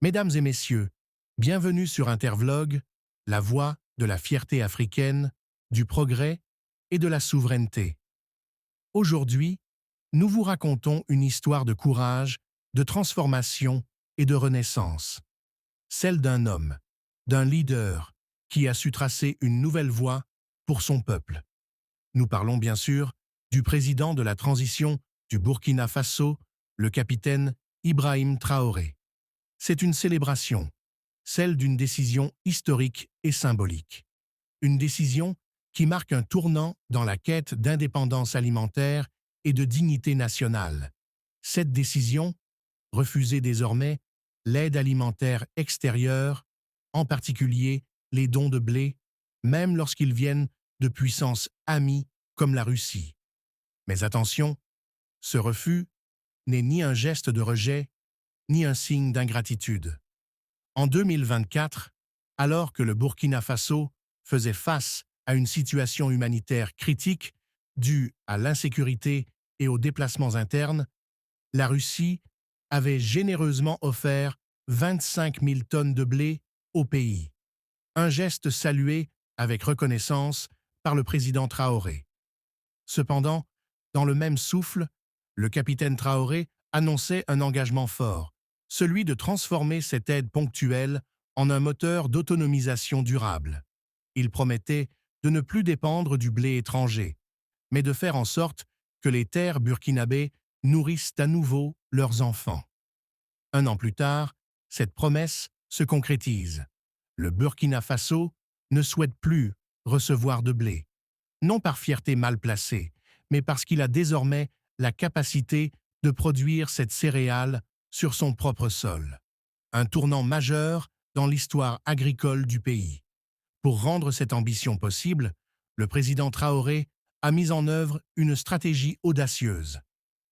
Mesdames et messieurs, bienvenue sur Intervlog, la voix de la fierté africaine, du progrès et de la souveraineté. Aujourd'hui, nous vous racontons une histoire de courage, de transformation et de renaissance. Celle d'un homme, d'un leader, qui a su tracer une nouvelle voie pour son peuple. Nous parlons bien sûr du président de la transition du Burkina Faso, le capitaine Ibrahim Traoré. C'est une célébration, celle d'une décision historique et symbolique. Une décision qui marque un tournant dans la quête d'indépendance alimentaire et de dignité nationale. Cette décision, refuser désormais l'aide alimentaire extérieure, en particulier les dons de blé, même lorsqu'ils viennent de puissances amies comme la Russie. Mais attention, ce refus n'est ni un geste de rejet, ni un signe d'ingratitude. En 2024, alors que le Burkina Faso faisait face à une situation humanitaire critique due à l'insécurité et aux déplacements internes, la Russie avait généreusement offert 25 000 tonnes de blé au pays. Un geste salué avec reconnaissance par le président Traoré. Cependant, dans le même souffle, le capitaine Traoré annonçait un engagement fort, celui de transformer cette aide ponctuelle en un moteur d'autonomisation durable. Il promettait de ne plus dépendre du blé étranger, mais de faire en sorte que les terres burkinabées nourrissent à nouveau leurs enfants. Un an plus tard, cette promesse se concrétise. Le Burkina Faso ne souhaite plus recevoir de blé, non par fierté mal placée, mais parce qu'il a désormais la capacité de produire cette céréale sur son propre sol. Un tournant majeur dans l'histoire agricole du pays. Pour rendre cette ambition possible, le président Traoré a mis en œuvre une stratégie audacieuse.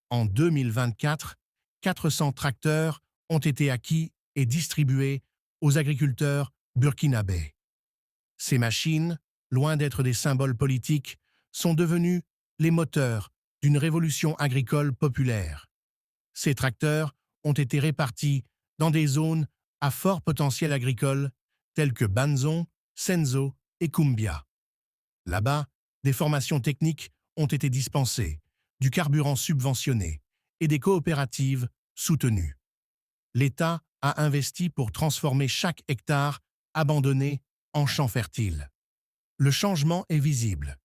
En 2024, 400 tracteurs ont été acquis et distribués aux agriculteurs burkinabés. Ces machines, loin d'être des symboles politiques, sont devenues les moteurs d'une révolution agricole populaire. Ces tracteurs ont été répartis dans des zones à fort potentiel agricole telles que Banzon, Senzo et Kumbia. Là-bas, des formations techniques ont été dispensées, du carburant subventionné et des coopératives soutenues. L'État a investi pour transformer chaque hectare abandonné en champ fertile. Le changement est visible.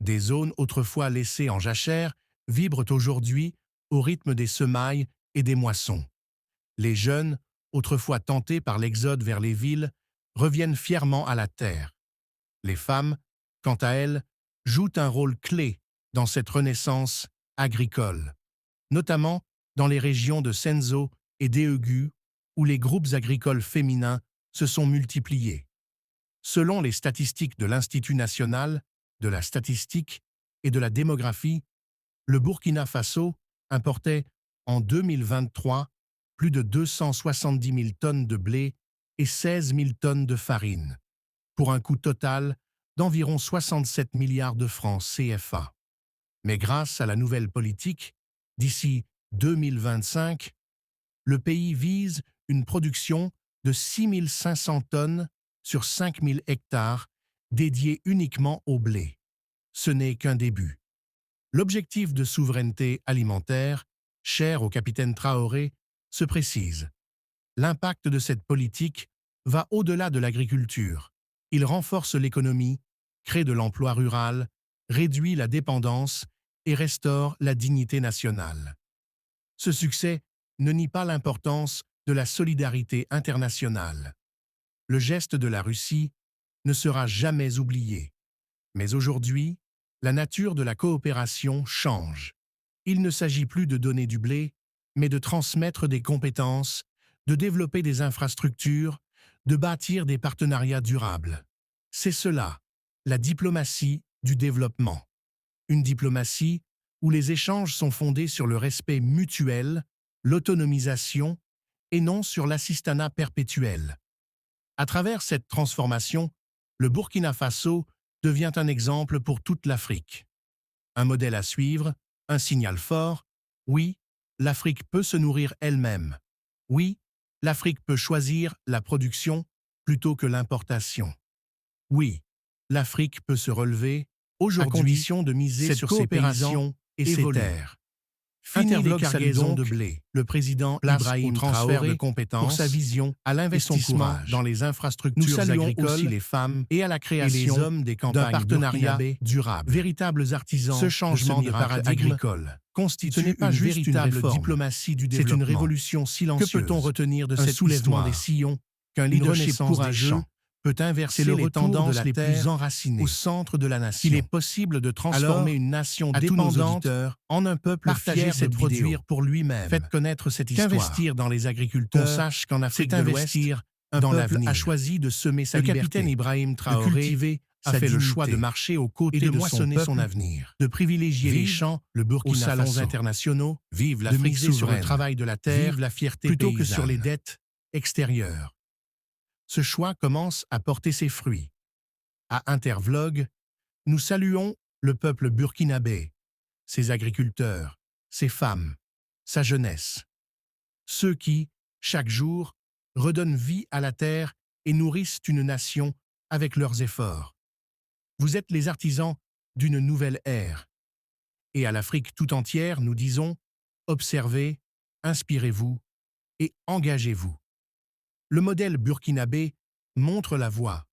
Des zones autrefois laissées en jachère vibrent aujourd'hui au rythme des semailles et des moissons. Les jeunes, autrefois tentés par l'exode vers les villes, reviennent fièrement à la terre. Les femmes, quant à elles, jouent un rôle clé dans cette renaissance agricole, notamment dans les régions de Senzo et d'Eugou, où les groupes agricoles féminins se sont multipliés. Selon les statistiques de l'Institut national de la statistique et de la démographie, le Burkina Faso importait en 2023 plus de 270 000 tonnes de blé et 16 000 tonnes de farine, pour un coût total d'environ 67 milliards de francs CFA. Mais grâce à la nouvelle politique, d'ici 2025, le pays vise une production de 6 500 tonnes sur 5 000 hectares dédiés uniquement au blé. Ce n'est qu'un début. L'objectif de souveraineté alimentaire, cher au capitaine Traoré, se précise. L'impact de cette politique va au-delà de l'agriculture. Il renforce l'économie, crée de l'emploi rural, réduit la dépendance et restaure la dignité nationale. Ce succès ne nie pas l'importance de la solidarité internationale. Le geste de la Russie ne sera jamais oublié. Mais aujourd'hui, la nature de la coopération change. Il ne s'agit plus de donner du blé, mais de transmettre des compétences, de développer des infrastructures, de bâtir des partenariats durables. C'est cela, la diplomatie du développement. Une diplomatie où les échanges sont fondés sur le respect mutuel, l'autonomisation, et non sur l'assistanat perpétuel. À travers cette transformation, le Burkina Faso devient un exemple pour toute l'Afrique. Un modèle à suivre, un signal fort. Oui, l'Afrique peut se nourrir elle-même. Oui, l'Afrique peut choisir la production plutôt que l'importation. Oui, l'Afrique peut se relever à condition de miser sur ses paysans et ses terres. Fini les cargaisons de blé. Le président Ibrahim Traoré de compétences pour sa vision à l'investissement dans les infrastructures agricoles, aussi les femmes et à la création d'un partenariat durable. Véritables artisans, ce changement de paradigme agricole constitue une véritable diplomatie du développement. C'est une révolution silencieuse. Que peut-on retenir de cette soulèvement des sillons qu'un leadership courageux peut inverser les tendances les plus enracinées au centre de la nation. Il est possible de transformer une nation dépendante en un peuple fier de produire pour lui-même. Faites connaître cette histoire. Qu'investir dans les agriculteurs, qu'on sache qu'en Afrique de l'Ouest, dans l'avenir, a choisi de semer sa liberté. Le capitaine Ibrahim Traoré a fait le choix de marcher aux côtés de moissonner son avenir, de privilégier les champs, le Burkina Faso, aux salons internationaux, vive l'Afrique souveraine, sur le travail de la terre, vive la fierté plutôt paysanne, que sur les dettes extérieures. Ce choix commence à porter ses fruits. À Intervlog, nous saluons le peuple burkinabé, ses agriculteurs, ses femmes, sa jeunesse. Ceux qui, chaque jour, redonnent vie à la terre et nourrissent une nation avec leurs efforts. Vous êtes les artisans d'une nouvelle ère. Et à l'Afrique tout entière, nous disons, observez, inspirez-vous et engagez-vous. Le modèle burkinabé montre la voie.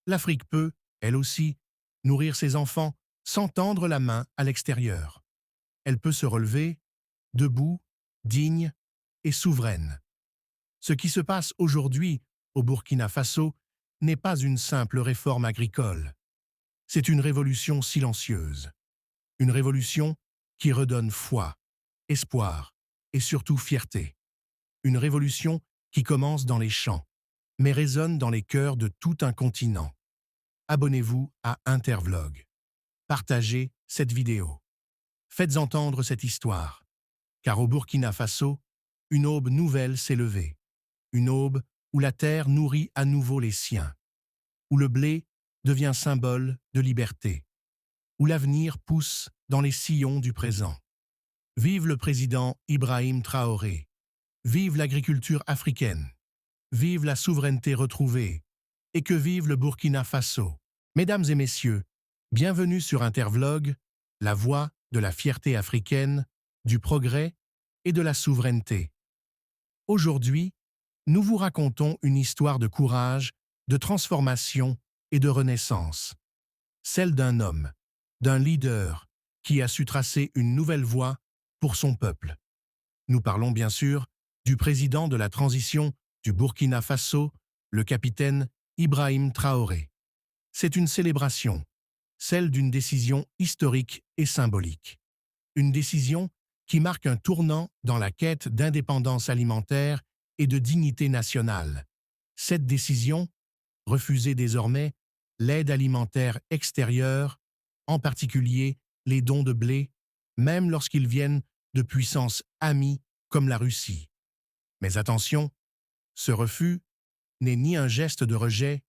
L'Afrique peut, elle aussi, nourrir ses enfants sans tendre la main à l'extérieur. Elle peut se relever, debout, digne et souveraine. Ce qui se passe aujourd'hui au Burkina Faso n'est pas une simple réforme agricole. C'est une révolution silencieuse. Une révolution qui redonne foi, espoir et surtout fierté. Une révolution qui commence dans les champs, mais résonne dans les cœurs de tout un continent. Abonnez-vous à Intervlog. Partagez cette vidéo. Faites entendre cette histoire, car au Burkina Faso, une aube nouvelle s'est levée. Une aube où la terre nourrit à nouveau les siens, où le blé devient symbole de liberté, où l'avenir pousse dans les sillons du présent. Vive le président Ibrahim Traoré. Vive l'agriculture africaine, vive la souveraineté retrouvée, et que vive le Burkina Faso. Mesdames et messieurs, bienvenue sur Intervlog, la voix de la fierté africaine, du progrès et de la souveraineté. Aujourd'hui, nous vous racontons une histoire de courage, de transformation et de renaissance. Celle d'un homme, d'un leader, qui a su tracer une nouvelle voie pour son peuple. Nous parlons bien sûr du président de la transition du Burkina Faso, le capitaine Ibrahim Traoré. C'est une célébration, celle d'une décision historique et symbolique. Une décision qui marque un tournant dans la quête d'indépendance alimentaire et de dignité nationale. Cette décision, refuser désormais l'aide alimentaire extérieure, en particulier les dons de blé, même lorsqu'ils viennent de puissances amies comme la Russie. Mais attention, ce refus n'est ni un geste de rejet,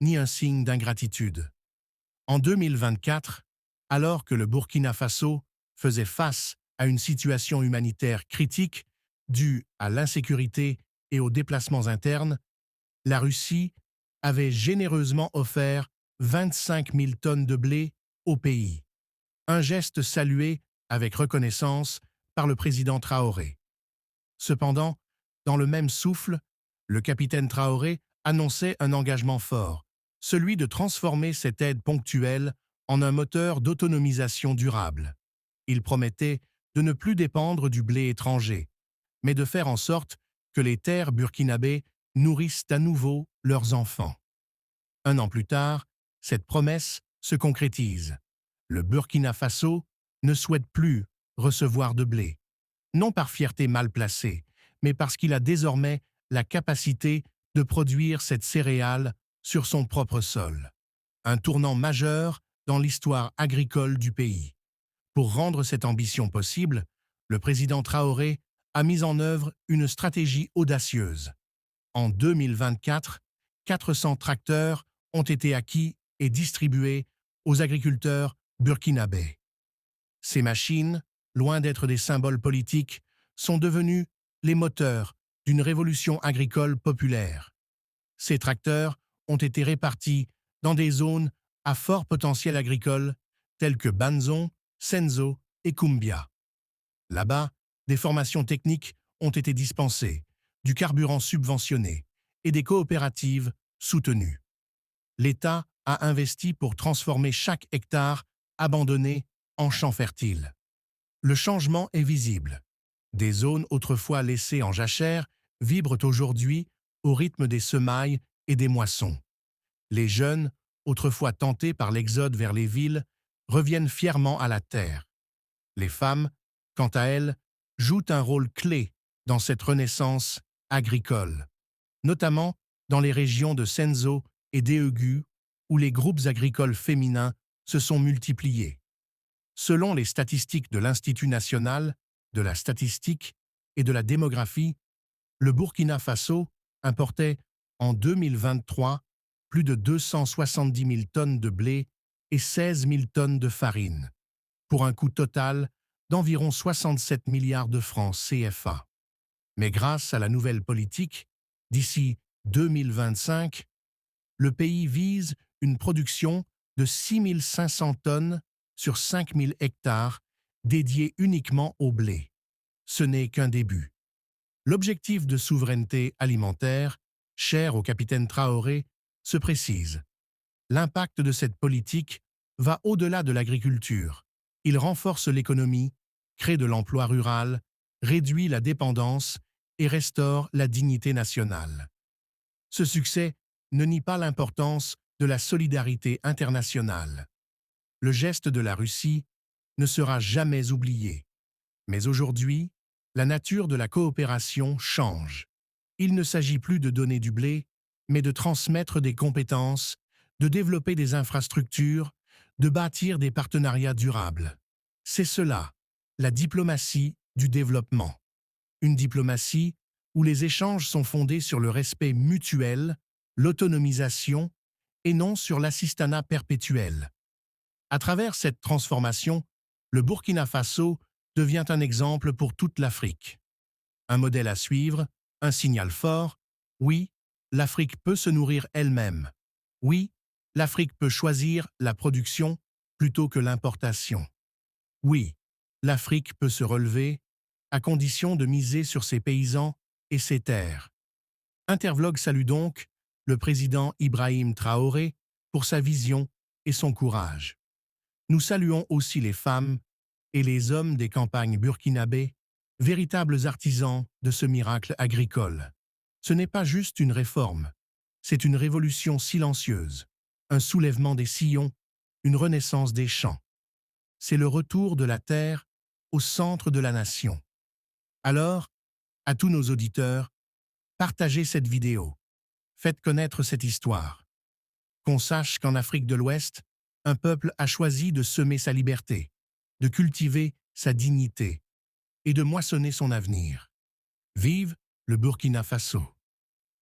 ni un signe d'ingratitude. En 2024, alors que le Burkina Faso faisait face à une situation humanitaire critique due à l'insécurité et aux déplacements internes, la Russie avait généreusement offert 25 000 tonnes de blé au pays. Un geste salué avec reconnaissance par le président Traoré. Cependant, dans le même souffle, le capitaine Traoré annonçait un engagement fort, celui de transformer cette aide ponctuelle en un moteur d'autonomisation durable. Il promettait de ne plus dépendre du blé étranger, mais de faire en sorte que les terres burkinabées nourrissent à nouveau leurs enfants. Un an plus tard, cette promesse se concrétise. Le Burkina Faso ne souhaite plus recevoir de blé, non par fierté mal placée, mais parce qu'il a désormais la capacité de produire cette céréale sur son propre sol. Un tournant majeur dans l'histoire agricole du pays. Pour rendre cette ambition possible, le président Traoré a mis en œuvre une stratégie audacieuse. En 2024, 400 tracteurs ont été acquis et distribués aux agriculteurs burkinabés. Ces machines, loin d'être des symboles politiques, sont devenues les moteurs d'une révolution agricole populaire. Ces tracteurs ont été répartis dans des zones à fort potentiel agricole telles que Banzon, Senzo et Kumbia. Là-bas, des formations techniques ont été dispensées, du carburant subventionné et des coopératives soutenues. L'État a investi pour transformer chaque hectare abandonné en champ fertile. Le changement est visible. Des zones autrefois laissées en jachère vibrent aujourd'hui au rythme des semailles et des moissons. Les jeunes, autrefois tentés par l'exode vers les villes, reviennent fièrement à la terre. Les femmes, quant à elles, jouent un rôle clé dans cette renaissance agricole, notamment dans les régions de Senzo et d'Eughu, où les groupes agricoles féminins se sont multipliés. Selon les statistiques de l'Institut national de la statistique et de la démographie, le Burkina Faso importait en 2023 plus de 270 000 tonnes de blé et 16 000 tonnes de farine, pour un coût total d'environ 67 milliards de francs CFA. Mais grâce à la nouvelle politique, d'ici 2025, le pays vise une production de 6 500 tonnes sur 5 000 hectares dédiés uniquement au blé. Ce n'est qu'un début. L'objectif de souveraineté alimentaire, cher au capitaine Traoré, se précise. L'impact de cette politique va au-delà de l'agriculture. Il renforce l'économie, crée de l'emploi rural, réduit la dépendance et restaure la dignité nationale. Ce succès ne nie pas l'importance de la solidarité internationale. Le geste de la Russie ne sera jamais oublié. Mais aujourd'hui, la nature de la coopération change. Il ne s'agit plus de donner du blé, mais de transmettre des compétences, de développer des infrastructures, de bâtir des partenariats durables. C'est cela, la diplomatie du développement. Une diplomatie où les échanges sont fondés sur le respect mutuel, l'autonomisation, et non sur l'assistanat perpétuel. À travers cette transformation, le Burkina Faso devient un exemple pour toute l'Afrique. Un modèle à suivre, un signal fort. Oui, l'Afrique peut se nourrir elle-même. Oui, l'Afrique peut choisir la production plutôt que l'importation. Oui, l'Afrique peut se relever, à condition de miser sur ses paysans et ses terres. Intervlog salue donc le président Ibrahim Traoré pour sa vision et son courage. Nous saluons aussi les femmes et les hommes des campagnes burkinabés, véritables artisans de ce miracle agricole. Ce n'est pas juste une réforme, c'est une révolution silencieuse, un soulèvement des sillons, une renaissance des champs. C'est le retour de la terre au centre de la nation. Alors, à tous nos auditeurs, partagez cette vidéo. Faites connaître cette histoire. Qu'on sache qu'en Afrique de l'Ouest, un peuple a choisi de semer sa liberté, de cultiver sa dignité et de moissonner son avenir. Vive le Burkina Faso!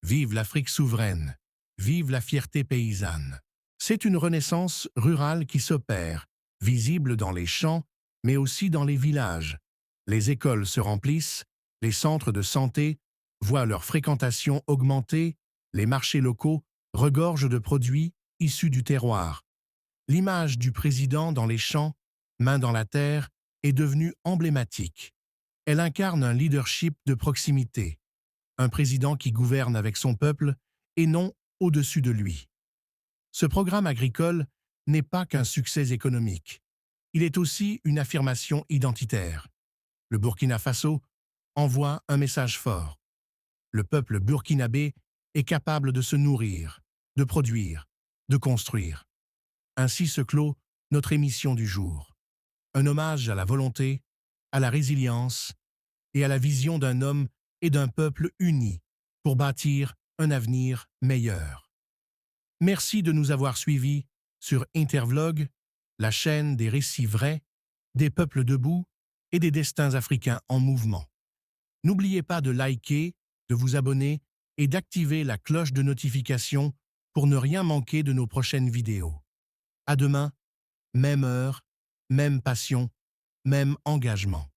Vive l'Afrique souveraine! Vive la fierté paysanne! C'est une renaissance rurale qui s'opère, visible dans les champs, mais aussi dans les villages. Les écoles se remplissent, les centres de santé voient leur fréquentation augmenter, les marchés locaux regorgent de produits issus du terroir. L'image du président dans les champs, main dans la terre, est devenue emblématique. Elle incarne un leadership de proximité, un président qui gouverne avec son peuple et non au-dessus de lui. Ce programme agricole n'est pas qu'un succès économique. Il est aussi une affirmation identitaire. Le Burkina Faso envoie un message fort. Le peuple burkinabé est capable de se nourrir, de produire, de construire. Ainsi se clôt notre émission du jour. Un hommage à la volonté, à la résilience et à la vision d'un homme et d'un peuple unis pour bâtir un avenir meilleur. Merci de nous avoir suivis sur Intervlog, la chaîne des récits vrais, des peuples debout et des destins africains en mouvement. N'oubliez pas de liker, de vous abonner et d'activer la cloche de notification pour ne rien manquer de nos prochaines vidéos. À demain, même heure, même passion, même engagement.